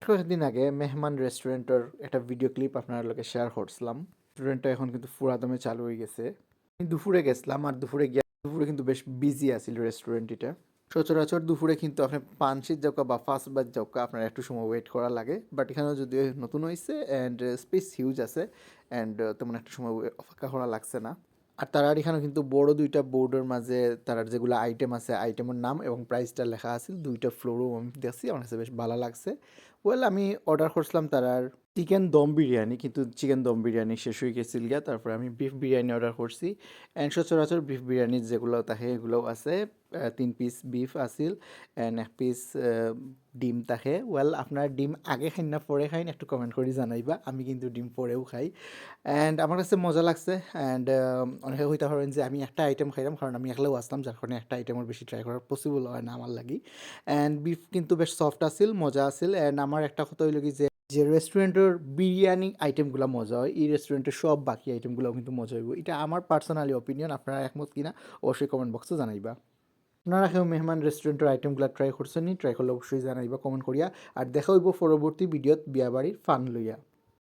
কয়েকদিন আগে মেহমান রেস্টুরেন্টের একটা ভিডিও ক্লিপ আপনার লগে শেয়ার করছিলাম। রেস্টুরেন্টটা এখন কিন্তু পুরা দমে চালু হয়ে গেছে। আমি দুপুরে গেছিলাম আর দুপুরে কিন্তু বেশ বিজি আছিল রেস্টুরেন্ট এটা। সচরাচর দুপুরে কিন্তু আপনি পাঁচশির যাওকা বা ফার্স্ট বার যাওকা আপনার একটু সময় ওয়েট করা লাগে, বাট এখানেও যদিও নতুন হয়েছে অ্যান্ড স্পেস হিউজ আছে অ্যান্ড তেমন একটা সময় অপেক্ষা করা লাগছে না। আর তারার এখানে কিন্তু বড় দুইটা বোর্ডের মাঝে তারার যেগুলো আইটেম আছে আইটেমের নাম এবং প্রাইসটা লেখা আছে, দুইটা ফ্লোরও আমি দেখছি, আমার কাছে বেশ ভালো লাগছে। ওয়েল আমি অর্ডার করছিলাম তারার চিকেন দম বিরিয়ানি, কিন্তু চিকেন দম বিরিয়ানি শেষ হয়ে গেছিল গিয়া, তারপরে আমি বিফ বিরিয়ানি অর্ডার করছি। অ্যান্ড সচরাচর বিফ বিরিয়ানির যেগুলো থাকে এগুলোও আছে। 3 পিস বিফ আছিল অ্যান্ড 1 পিস ডিম থাকে। ওয়েল আপনার ডিম আগে খাই না পরে খাইন একটু কমেন্ট করে জানাইবা, আমি কিন্তু ডিম পরেও খাই। অ্যান্ড আমার কাছে মজা লাগছে অ্যান্ড অনেকে হইতে পারেন যে আমি একটা আইটেম খাইলাম, কারণ আমি একলাও আসলাম, যার কারণে একটা আইটেমের বেশি ট্রাই করা পসিবল হয় না আমার লাগি। অ্যান্ড বিফ কিন্তু বেশ সফট আছিল, মজা আছিল। অ্যান্ড আমার একটা কথা হইল কি যে যে রেস্টুরেন্টের বিরিয়ানি আইটেমগুলো মজা হয়, এই রেস্টুরেন্টের সব বাকি আইটেমগুলোও কিন্তু মজা হইব। এটা আমার পার্সোনালি অপিনিয়ন, আপনারা একমত কিনা অবশ্যই কমেন্ট বক্সে জানাইবা। আপনারা কেউ মেহমান রেস্টুরেন্টের আইটেমগুলো ট্রাই করছেন নি? ট্রাই করলে অবশ্যই জানাইবা কমেন্ট করিয়া। আর দেখা হইব পরবর্তী ভিডিওত বিয়াবাড়ির ফান লইয়া।